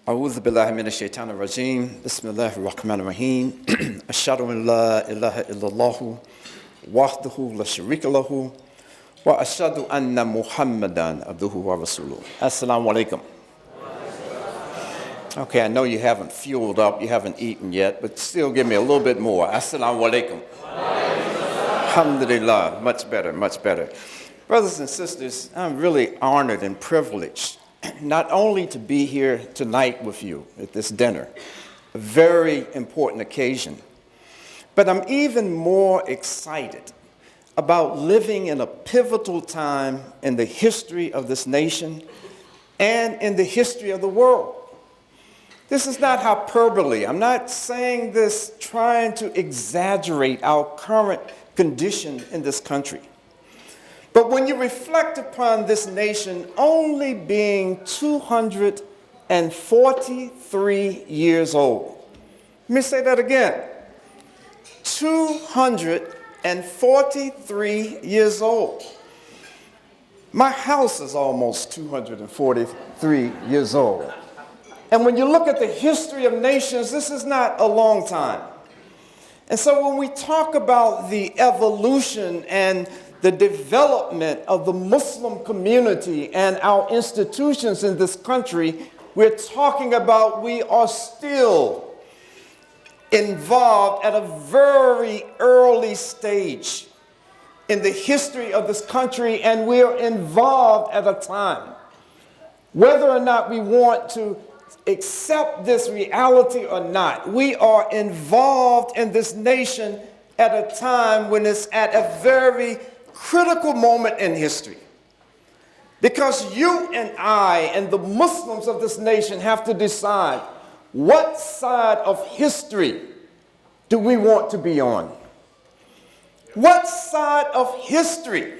أعوذ بالله من الشيطان الرجيم بسم الله الرحمن الرحيم أشهد أن لا إله إلا الله وحده لا شريك له وأشهد أن محمدا عبده ورسوله. Assalamu alaikum. Okay, I know you haven't fueled up, you haven't eaten yet, but still give me a little bit more. Assalamu alaikum. Alhamdulillah, much better, much better. Brothers and sisters, I'm really honored and privileged not only to be here tonight with you at this dinner, a very important occasion, but I'm even more excited about living in a pivotal time in the history of this nation and in the history of the world. This is not hyperbole. I'm not saying this trying to exaggerate our current condition in this country. But when you reflect upon this nation only being 243 years old, let me say that again, 243 years old. My house is almost 243 years old. And when you look at the history of nations, this is not a long time. And so when we talk about the evolution and the development of the Muslim community and our institutions in this country, we're talking about we are still involved at a very early stage in the history of this country, and we're involved at a time, whether or not we want to accept this reality or not, we are involved in this nation at a time when it's at a very critical moment in history. Because you and I and the Muslims of this nation have to decide what side of history do we want to be on? What side of history,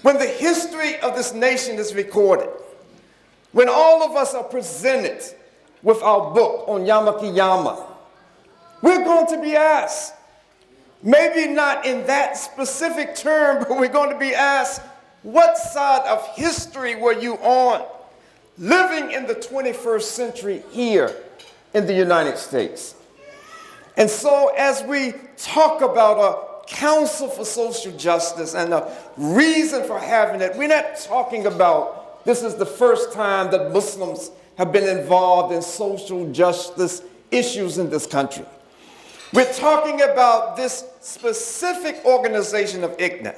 when the history of this nation is recorded, when all of us are presented with our book on Yawm al-Qiyamah, we're going to be asked, maybe not in that specific term, but we're going to be asked, what side of history were you on living in the 21st century here in the United States? And so as we talk about a Council for Social Justice and the reason for having it, we're not talking about this is the first time that Muslims have been involved in social justice issues in this country. We're talking about this specific organization of ICNA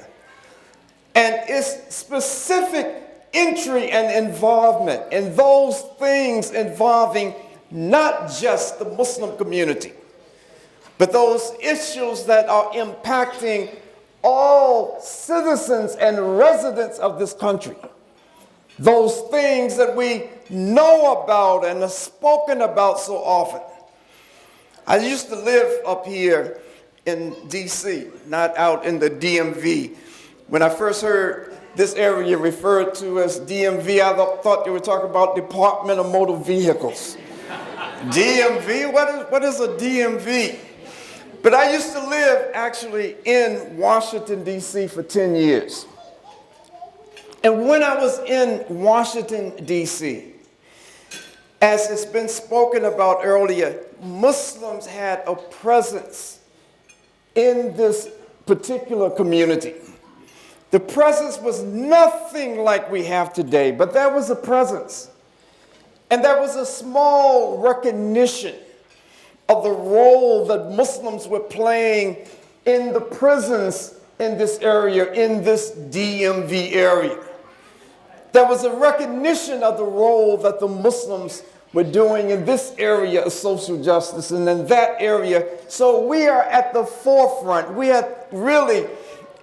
and its specific entry and involvement in those things involving not just the Muslim community, but those issues that are impacting all citizens and residents of this country. Those things that we know about and are spoken about so often. I used to live up here in D.C., not out in the DMV. When I first heard this area referred to as DMV, I thought they were talking about Department of Motor Vehicles. DMV? What is a DMV? But I used to live actually in Washington, D.C. for 10 years. And when I was in Washington, D.C., as it's been spoken about earlier, Muslims had a presence in this particular community. The presence was nothing like we have today, but there was a presence. And there was a small recognition of the role that Muslims were playing in the prisons in this area, in this DMV area. There was a recognition of the role that the Muslims were doing in this area of social justice and in that area. So we are at the forefront. We are really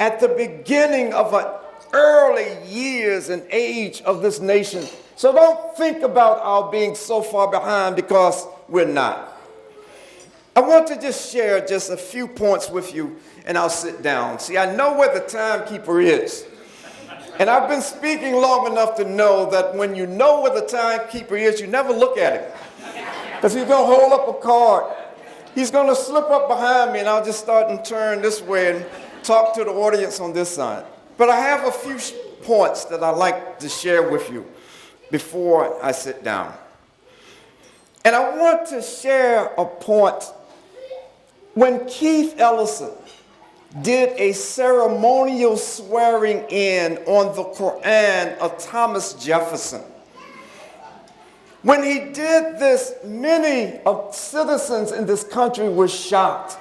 at the beginning of an early years and age of this nation. So don't think about our being so far behind, because we're not. I want to just share just a few points with you, and I'll sit down. See, I know where the timekeeper is. And I've been speaking long enough to know that when you know where the timekeeper is, you never look at him. Because he's going to hold up a card. He's going to slip up behind me, and I'll just start and turn this way and talk to the audience on this side. But I have a few points that I'd like to share with you before I sit down. And I want to share a point. When Keith Ellison did a ceremonial swearing in on the Quran of Thomas Jefferson, when he did this, many of citizens in this country were shocked.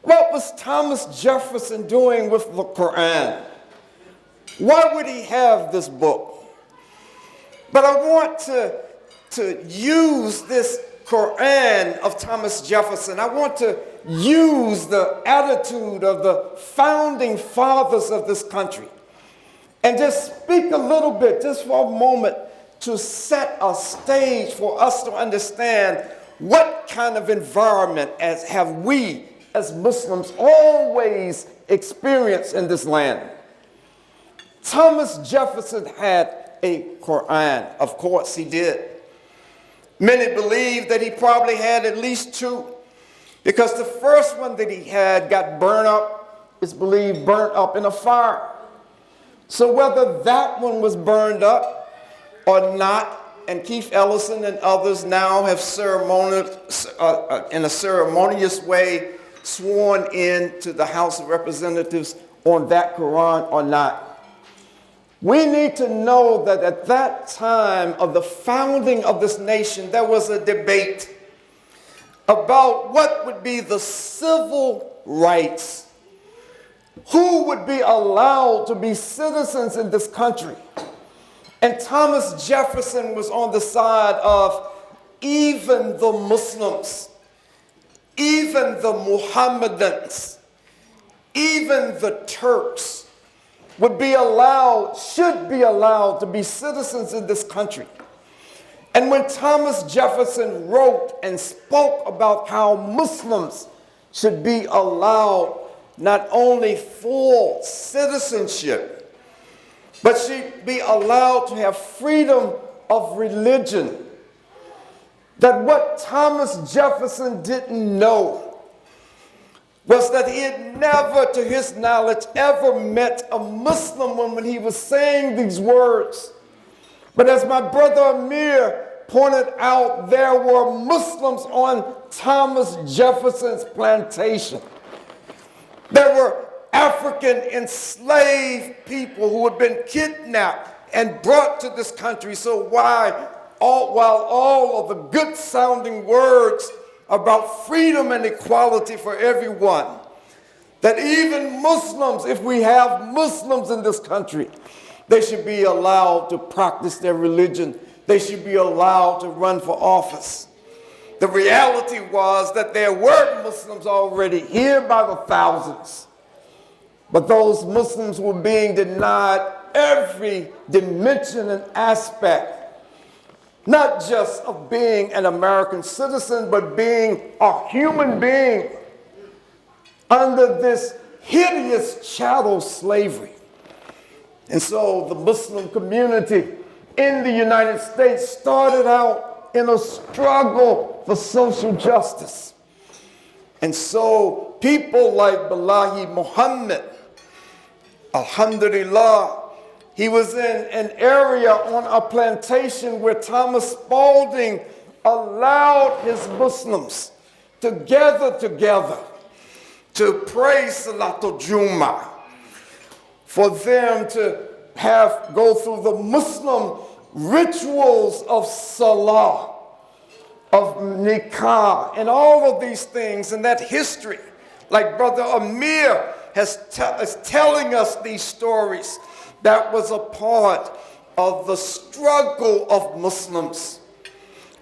What was Thomas Jefferson doing with the Quran? Why would he have this book? But I want to use this Quran of Thomas Jefferson. I want to use the attitude of the founding fathers of this country and just speak a little bit, just for a moment, to set a stage for us to understand what kind of environment have we as Muslims always experienced in this land. Thomas Jefferson had a Quran. Of course he did. Many believe that he probably had at least two, because the first one that he had got burned up, it's believed burnt up in a fire. So whether that one was burned up or not, and Keith Ellison and others now have in a ceremonious way sworn in to the House of Representatives on that Quran or not. We need to know that at that time of the founding of this nation, there was a debate about what would be the civil rights. Who would be allowed to be citizens in this country? And Thomas Jefferson was on the side of even the Muslims, even the Mohammedans, even the Turks would be allowed, should be allowed to be citizens in this country. And when Thomas Jefferson wrote and spoke about how Muslims should be allowed not only full citizenship, but should be allowed to have freedom of religion, that what Thomas Jefferson didn't know was that he had never, to his knowledge, ever met a Muslim when he was saying these words. But as my brother Amir pointed out, there were Muslims on Thomas Jefferson's plantation. There were African enslaved people who had been kidnapped and brought to this country. So while all of the good sounding words about freedom and equality for everyone, that even Muslims, if we have Muslims in this country, they should be allowed to practice their religion. They should be allowed to run for office. The reality was that there were Muslims already here by the thousands, but those Muslims were being denied every dimension and aspect, not just of being an American citizen, but being a human being under this hideous chattel slavery. And so the Muslim community in the United States started out in a struggle for social justice. And so people like Balahi Muhammad, alhamdulillah, he was in an area on a plantation where Thomas Spalding allowed his Muslims to gather together to pray Salatul Jummah, for them to go through the Muslim rituals of Salah, of Nikah, and all of these things, and that history, like Brother Amir is telling us these stories. That was a part of the struggle of Muslims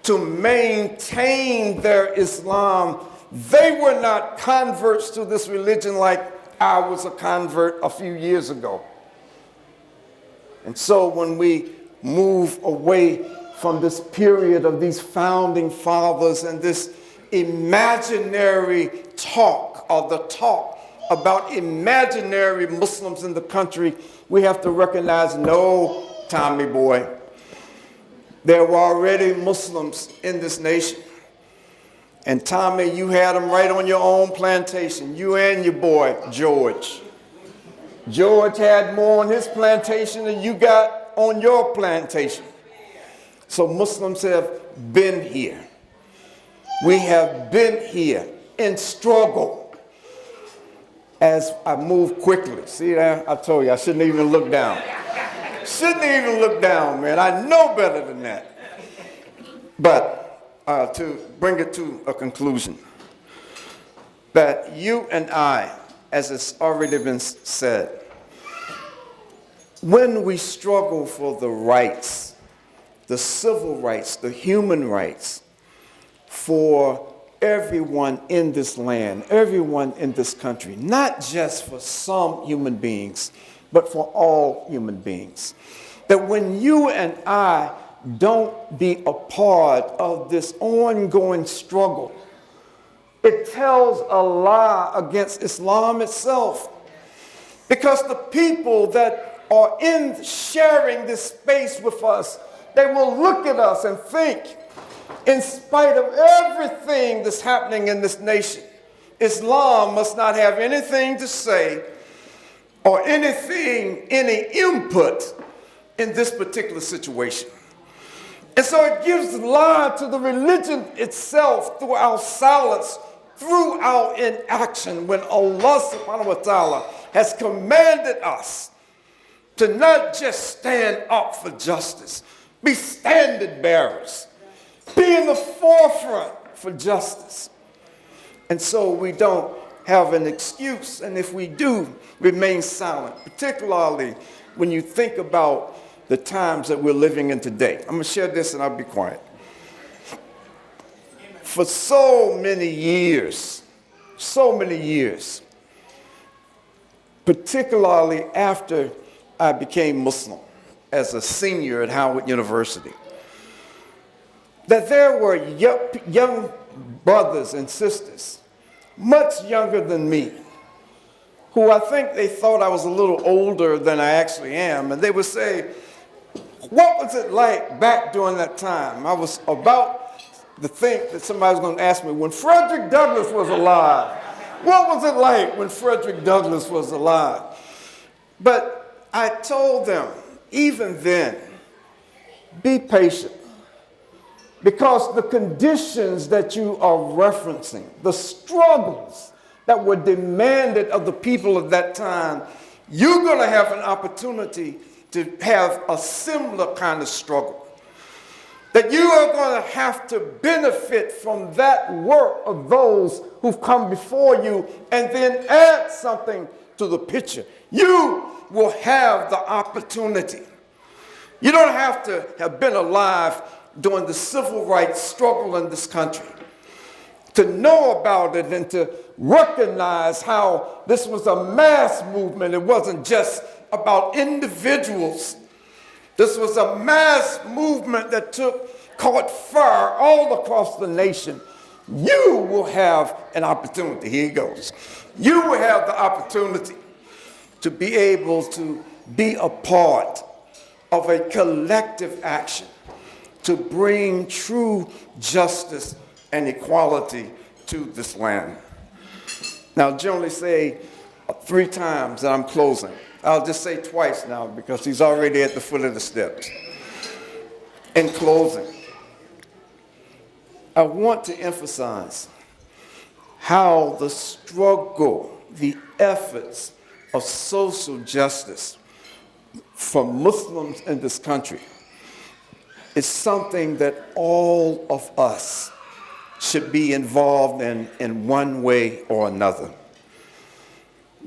to maintain their Islam. They were not converts to this religion like I was a convert a few years ago. And so when we move away from this period of these founding fathers and this imaginary talk, or the talk about imaginary Muslims in the country, we have to recognize, no, Tommy boy, there were already Muslims in this nation. And Tommy, you had them right on your own plantation, you and your boy, George. George had more on his plantation than you got on your plantation. So Muslims have been here. We have been here in struggle. As I move quickly, see that? I told you I shouldn't even look down. Shouldn't even look down, man. I know better than that. But to bring it to a conclusion, that you and I, as it's already been said, when we struggle for the rights, the civil rights, the human rights for everyone in this land, everyone in this country, not just for some human beings, but for all human beings. That when you and I don't be a part of this ongoing struggle, it tells a lie against Islam itself. Because the people that are in sharing this space with us, they will look at us and think, in spite of everything that's happening in this nation, Islam must not have anything to say or any input in this particular situation. And so it gives lie to the religion itself through our silence, through our inaction, when Allah subhanahu wa ta'ala has commanded us to not just stand up for justice, be standard bearers, be in the forefront for justice. And so we don't have an excuse, and if we do, remain silent, particularly when you think about the times that we're living in today. I'm going to share this and I'll be quiet. For so many years, particularly after I became Muslim as a senior at Howard University, that there were young brothers and sisters, much younger than me, who I think they thought I was a little older than I actually am, and they would say, what was it like back during that time? I was about to think that somebody was going to ask me, when Frederick Douglass was alive, what was it like when Frederick Douglass was alive? But I told them, even then, be patient. Because the conditions that you are referencing, the struggles that were demanded of the people of that time, you're going to have an opportunity to have a similar kind of struggle. That you are going to have to benefit from that work of those who've come before you and then add something to the picture. You will have the opportunity. You don't have to have been alive during the civil rights struggle in this country to know about it and to recognize how this was a mass movement. It wasn't just about individuals. This was a mass movement that caught fire all across the nation. You will have an opportunity. Here it goes. You will have the opportunity to be able to be a part of a collective action to bring true justice and equality to this land. Now, I generally say 3 times that I'm closing. I'll just say twice now because he's already at the foot of the steps. In closing, I want to emphasize how the struggle, the efforts of social justice for Muslims in this country is something that all of us should be involved in one way or another.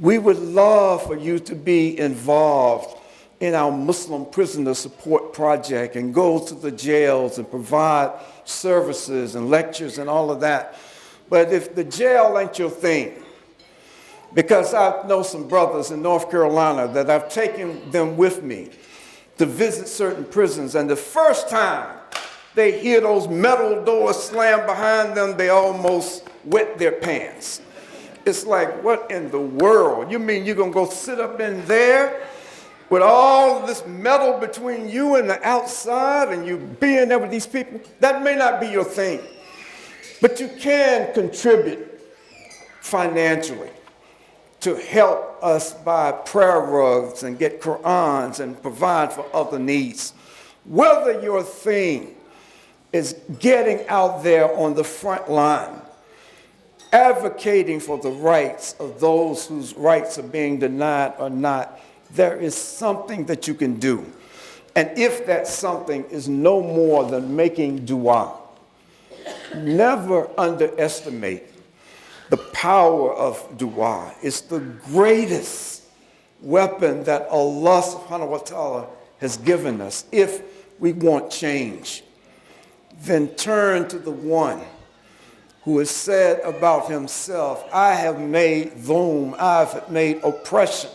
We would love for you to be involved in our Muslim prisoner support project and go to the jails and provide services and lectures and all of that. But if the jail ain't your thing, because I know some brothers in North Carolina that I've taken them with me to visit certain prisons, and the first time they hear those metal doors slam behind them, they almost wet their pants. It's like, what in the world? You mean you're going to go sit up in there with all of this metal between you and the outside and you being there with these people? That may not be your thing, but you can contribute financially to help us buy prayer rugs and get Qur'ans and provide for other needs. Whether your thing is getting out there on the front line, advocating for the rights of those whose rights are being denied or not, there is something that you can do. And if that something is no more than making dua, never underestimate the power of dua. It's the greatest weapon that Allah subhanahu wa ta'ala has given us. If we want change, then turn to the one who has said about himself, I have made dhulm, I have made oppression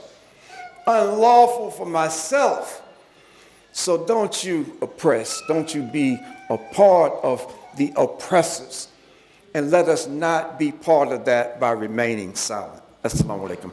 unlawful for myself. So don't you oppress, don't you be a part of the oppressors. And let us not be part of that by remaining silent. Assalamu alaikum.